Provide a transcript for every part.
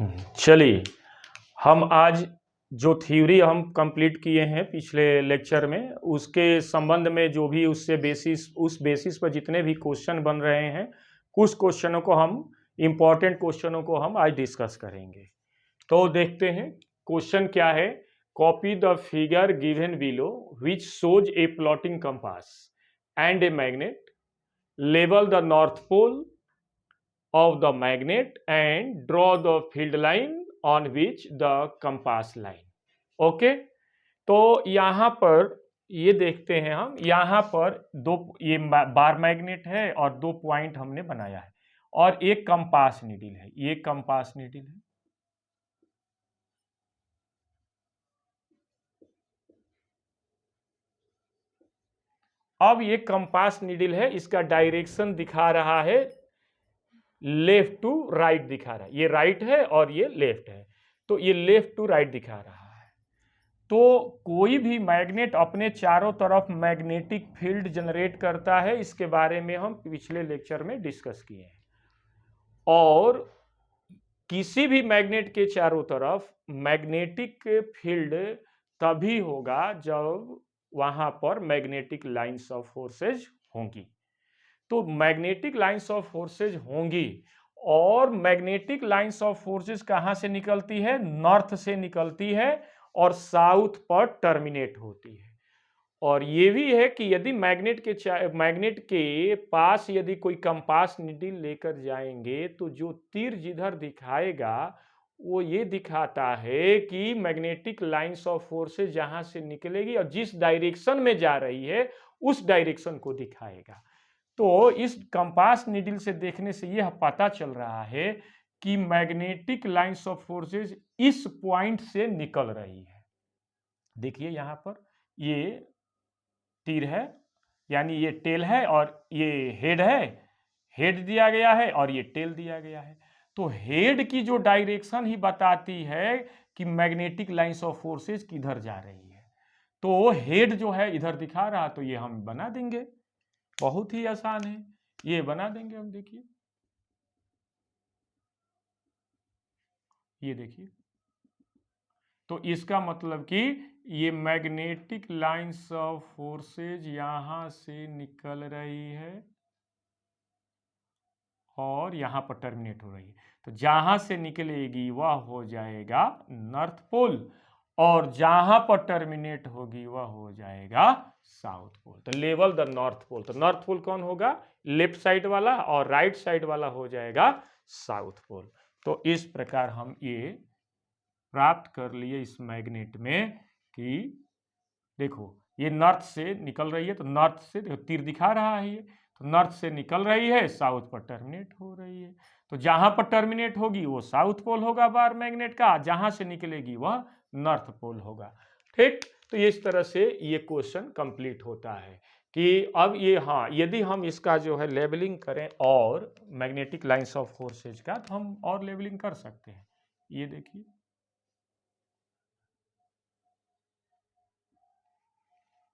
चलिए, हम आज जो थ्योरी हम कंप्लीट किए हैं पिछले लेक्चर में, उसके संबंध में जो भी उस बेसिस पर जितने भी क्वेश्चन बन रहे हैं, कुछ क्वेश्चनों को हम इम्पॉर्टेंट क्वेश्चनों को हम आज डिस्कस करेंगे। तो देखते हैं क्वेश्चन क्या है। Copy the figure given below which shows a plotting compass and a magnet, label the north pole of the magnet and draw the field line on which the compass line। Okay, तो यहां पर ये देखते हैं हम, यहां पर दो ये बार मैग्नेट है और दो पॉइंट हमने बनाया है और एक कंपास नीडल है, ये कंपास नीडल है। अब ये कंपास नीडल है, इसका डायरेक्शन दिखा रहा है लेफ्ट टू राइट दिखा रहा है, ये राइट है और ये लेफ्ट है, तो ये लेफ्ट टू राइट दिखा रहा है। तो कोई भी मैग्नेट अपने चारों तरफ मैग्नेटिक फील्ड जनरेट करता है, इसके बारे में हम पिछले लेक्चर में डिस्कस किए हैं। और किसी भी मैग्नेट के चारों तरफ मैग्नेटिक फील्ड तभी होगा जब वहां पर मैग्नेटिक लाइंस ऑफ फोर्सेज होंगी। तो मैग्नेटिक लाइंस ऑफ फोर्सेज होंगी, और मैग्नेटिक लाइंस ऑफ फोर्सेज कहां से निकलती है? नॉर्थ से निकलती है और साउथ पर टर्मिनेट होती है। और ये भी है कि यदि मैग्नेट के पास यदि कोई कंपास नीडल लेकर जाएंगे, तो जो तीर जिधर दिखाएगा वो ये दिखाता है कि मैग्नेटिक लाइंस ऑफ फोर्सेज जहां से निकलेगी और जिस डायरेक्शन में जा रही है उस डायरेक्शन को दिखाएगा। तो इस कंपास नीडल से देखने से यह पता चल रहा है कि मैग्नेटिक लाइंस ऑफ फोर्सेज इस पॉइंट से निकल रही है। देखिए यहां पर ये तीर है, यानी ये टेल है और ये हेड है, हेड दिया गया है और ये टेल दिया गया है। तो हेड की जो डायरेक्शन ही बताती है कि मैग्नेटिक लाइंस ऑफ फोर्सेज किधर जा रही है। तो हेड जो है इधर दिखा रहा, तो ये हम बना देंगे, बहुत ही आसान है, ये बना देंगे हम। देखिए ये देखिए, तो इसका मतलब कि ये मैग्नेटिक लाइंस ऑफ फोर्सेज यहां से निकल रही है और यहां पर टर्मिनेट हो रही है। तो जहां से निकलेगी वह हो जाएगा नॉर्थ पोल, और जहां पर टर्मिनेट होगी वह हो जाएगा साउथ पोल। तो लेवल द नॉर्थ पोल, तो नॉर्थ पोल कौन होगा? लेफ्ट साइड वाला, और राइट साइड वाला हो जाएगा साउथ पोल। तो इस प्रकार हम ये प्राप्त कर लिए इस मैग्नेट में कि देखो ये नॉर्थ से निकल रही है, तो नॉर्थ से देखो तीर दिखा रहा है, ये तो नॉर्थ से निकल रही है, साउथ पर टर्मिनेट हो रही है। तो जहां पर टर्मिनेट होगी वो साउथ पोल होगा बार मैग्नेट का, जहां से निकलेगी वह नॉर्थ पोल होगा। ठीक, तो इस तरह से ये क्वेश्चन कंप्लीट होता है कि अब ये, हाँ, यदि हम इसका जो है लेबलिंग करें और मैग्नेटिक लाइंस ऑफ फोर्सेज का, तो हम और लेबलिंग कर सकते हैं। ये देखिए,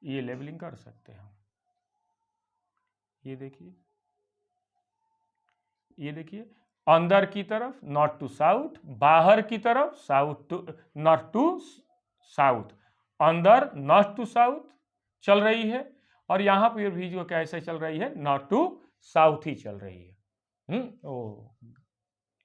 ये लेबलिंग कर सकते हैं हम। ये देखिए, ये देखिए, अंदर की तरफ नॉर्थ टू साउथ, बाहर की तरफ south to north to south, अंदर नॉर्थ टू साउथ चल रही है, और यहां पर भी जो कैसे चल रही है, नॉर्थ टू साउथ ही चल रही है। ओ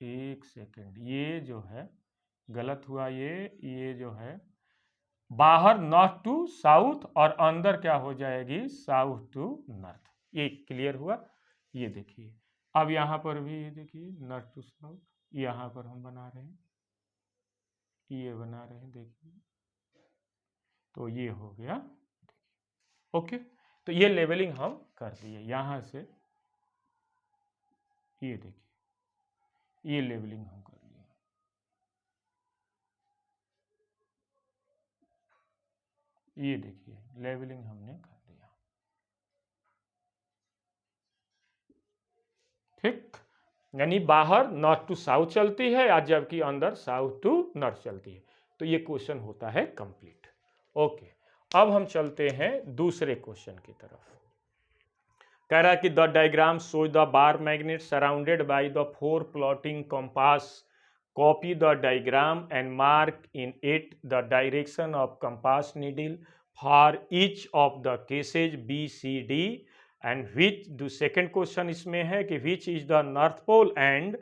एक सेकेंड, ये जो है गलत हुआ, ये जो है बाहर नॉर्थ टू साउथ और अंदर क्या हो जाएगी, साउथ टू नॉर्थ। ये क्लियर हुआ? ये देखिए, अब यहां पर भी ये देखिए नॉर्थ टू साउथ, यहां पर हम बना रहे हैं, ये बना रहे हैं, देखिए, तो ये हो गया। ओके, तो ये लेवलिंग हम कर दिए यहां से, ये देखिए, ये लेवलिंग हम कर दिए। ये देखिए लेवलिंग हमने कर दिया। ठीक, यानी बाहर नॉर्थ टू साउथ चलती है, या जबकि अंदर साउथ टू नॉर्थ चलती है। तो ये क्वेश्चन होता है कंप्लीट। ओके, अब हम चलते हैं दूसरे क्वेश्चन की तरफ। कह रहा है कि the diagram shows the bar magnet surrounded by the 4 plotting compass copy the diagram and mark in it the direction of compass needle for each of the cases B, C, D and which the second question इसमें है कि which is the north pole and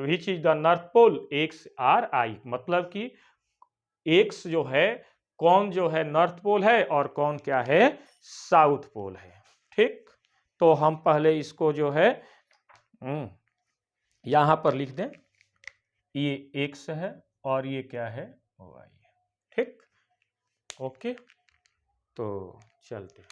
which is the north pole X, R, I, मतलब कि X जो है कौन जो है नॉर्थ पोल है और कौन क्या है साउथ पोल है। ठीक, तो हम पहले इसको जो है यहां पर लिख दें, ये एक्स है और ये क्या है वाई है। ठीक, ओके, तो चलते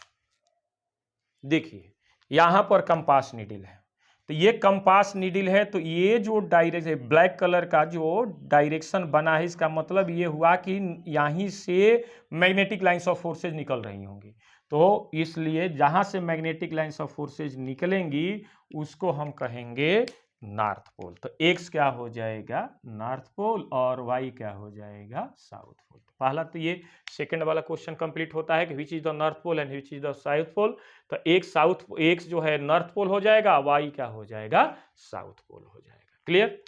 देखिए यहां पर कंपास नीडल है, तो ये कंपास नीडल है, तो ये जो डायरेक्शन ब्लैक कलर का जो डायरेक्शन बना है इसका मतलब ये हुआ कि यहीं से मैग्नेटिक लाइंस ऑफ फोर्सेज निकल रही होंगी, तो इसलिए जहां से मैग्नेटिक लाइंस ऑफ फोर्सेज निकलेंगी उसको हम कहेंगे नॉर्थ पोल। तो एक्स क्या हो जाएगा नॉर्थ पोल और वाई क्या हो जाएगा साउथ पोल। तो पहला तो ये सेकंड वाला क्वेश्चन कंप्लीट होता है कि which is the north pole and which is the south pole. तो एक्स जो है नॉर्थ पोल हो जाएगा, वाई क्या हो जाएगा साउथ पोल हो जाएगा। क्लियर?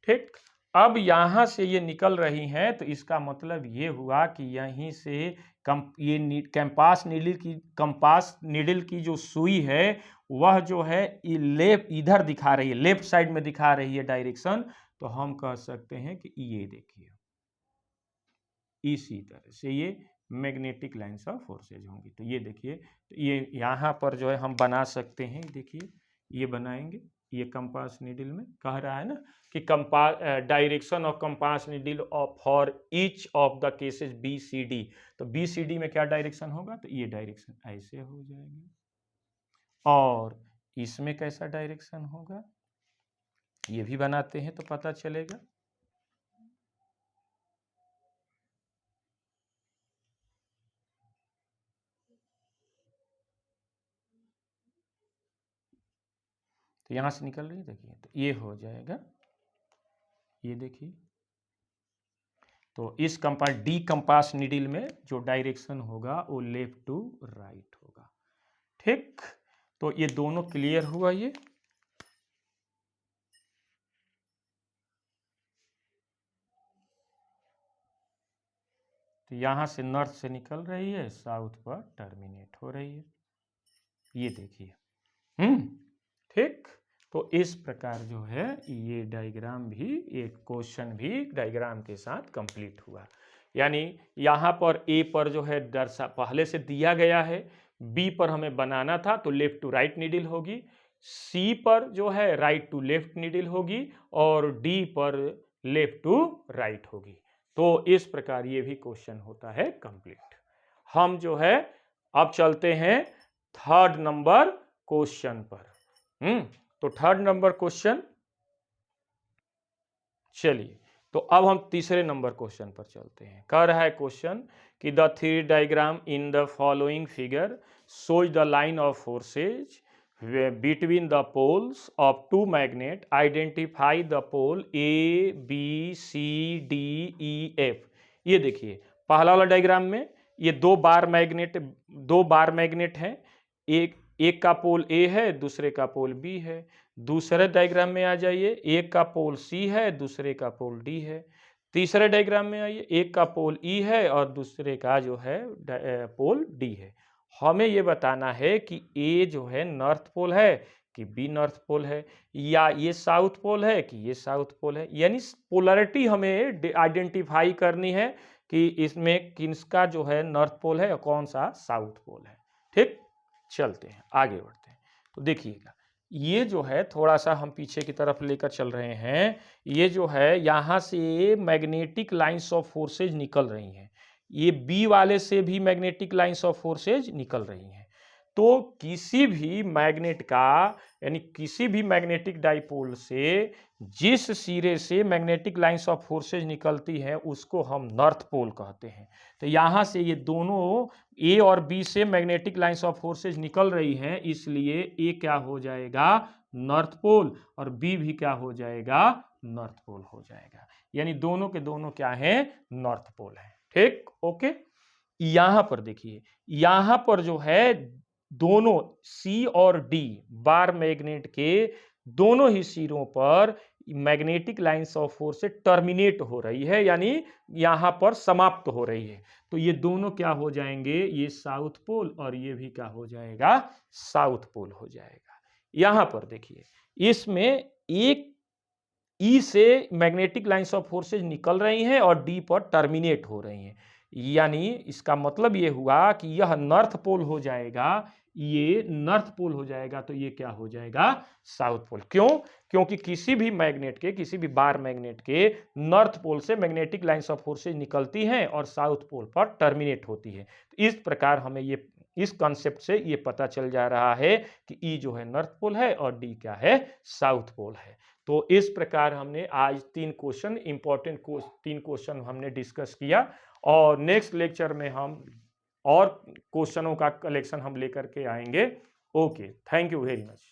ठीक, अब यहां से ये निकल रही हैं तो इसका मतलब ये हुआ कि यहीं से ये कंपास नीडल की जो सुई है वह जो है इधर दिखा रही है, लेफ्ट साइड में दिखा रही है डायरेक्शन, तो हम कह सकते हैं कि ये देखिए इसी तरह से ये मैग्नेटिक लाइंस ऑफ फोर्सेज होंगी। तो ये देखिए, तो ये यहाँ पर जो है हम बना सकते हैं, देखिए ये बनाएंगे, ये कंपास नीडल में कह रहा है ना कि direction of compass needle for each of the cases B C D. तो बी सी डी में क्या डायरेक्शन होगा, तो ये डायरेक्शन ऐसे हो जाएगा, और इसमें कैसा डायरेक्शन होगा ये भी बनाते हैं तो पता चलेगा। तो यहां से निकल रही है, देखिए तो ये हो जाएगा, ये देखिए, तो इस डी कंपास नीडल में जो डायरेक्शन होगा वो लेफ्ट टू राइट होगा। ठीक, तो ये दोनों क्लियर हुआ। ये तो यहां से नॉर्थ से निकल रही है, साउथ पर टर्मिनेट हो रही है, ये देखिए। ठीक, तो इस प्रकार जो है ये डायग्राम भी, एक क्वेश्चन भी डायग्राम के साथ कंप्लीट हुआ। यानी यहाँ पर ए पर जो है पहले से दिया गया है, बी पर हमें बनाना था तो लेफ्ट टू राइट नीडल होगी, सी पर जो है राइट टू लेफ्ट नीडल होगी, और डी पर लेफ्ट टू राइट होगी। तो इस प्रकार ये भी क्वेश्चन होता है कंप्लीट। हम जो है अब चलते हैं थर्ड नंबर क्वेश्चन पर। तो थर्ड नंबर क्वेश्चन, चलिए तो अब हम तीसरे नंबर क्वेश्चन पर चलते हैं। कह रहा है क्वेश्चन कि the three diagram in the following figure shows the line of forces between the poles of two magnet, identify the pole A B C D E F. ये देखिए पहला वाला डायग्राम में ये दो बार मैग्नेट हैं, एक का पोल ए है, दूसरे का पोल बी है। दूसरे डायग्राम में आ जाइए, एक का पोल सी है, दूसरे का पोल डी है। तीसरे डायग्राम में आइए, एक का पोल ई है और दूसरे का जो है पोल डी है। हमें ये बताना है कि ए जो है नॉर्थ पोल है कि बी नॉर्थ पोल है, या ये साउथ पोल है कि ये साउथ पोल है। यानी पोलैरिटी हमें आइडेंटिफाई करनी है कि इसमें किसका जो है नॉर्थ पोल है और कौन सा साउथ पोल है। ठीक, चलते हैं आगे बढ़ते हैं। तो देखिएगा ये जो है थोड़ा सा हम पीछे की तरफ लेकर चल रहे हैं, ये जो है यहाँ से मैग्नेटिक लाइंस ऑफ फोर्सेज निकल रही हैं, ये बी वाले से भी मैग्नेटिक लाइंस ऑफ फोर्सेज निकल रही हैं। तो किसी भी मैग्नेट का, यानी किसी भी मैग्नेटिक डाइपोल से जिस सिरे से मैग्नेटिक लाइंस ऑफ फोर्सेज निकलती है उसको हम नॉर्थ पोल कहते हैं। तो यहाँ से ये दोनों ए और बी से मैग्नेटिक लाइंस ऑफ फोर्सेज निकल रही हैं, इसलिए ए क्या हो जाएगा नॉर्थ पोल और बी भी क्या हो जाएगा नॉर्थ पोल हो जाएगा। यानी दोनों के दोनों क्या है नॉर्थ पोल है। ठीक, ओके। यहां पर देखिए, यहां पर जो है दोनों सी और डी बार मैग्नेट के दोनों ही सिरों पर मैग्नेटिक लाइंस ऑफ फोर्स से टर्मिनेट हो रही है, यानी यहां पर समाप्त हो रही है। तो ये दोनों क्या हो जाएंगे, ये साउथ पोल और ये भी क्या हो जाएगा, साउथ पोल हो जाएगा। यहां पर देखिए, इसमें एक ई से मैग्नेटिक लाइंस ऑफ फोर्सेज निकल रही हैं और डी पर टर्मिनेट हो रही हैं, यानी इसका मतलब ये हुआ कि यह नॉर्थ पोल हो जाएगा, ये नॉर्थ पोल हो जाएगा, तो ये क्या हो जाएगा, साउथ पोल। क्यों? क्योंकि किसी भी मैग्नेट के, किसी भी बार मैग्नेट के नॉर्थ पोल से मैग्नेटिक लाइंस ऑफ फोर्सेज निकलती हैं और साउथ पोल पर टर्मिनेट होती है। तो इस प्रकार हमें ये, इस कॉन्सेप्ट से ये पता चल जा रहा है कि ई जो है नॉर्थ पोल है और डी क्या है, साउथ पोल है। तो इस प्रकार हमने आज 3 क्वेश्चन, इंपॉर्टेंट 3 क्वेश्चन हमने डिस्कस किया, और नेक्स्ट लेक्चर में हम और क्वेश्चनों का कलेक्शन हम लेकर के आएंगे। Okay, thank you very much.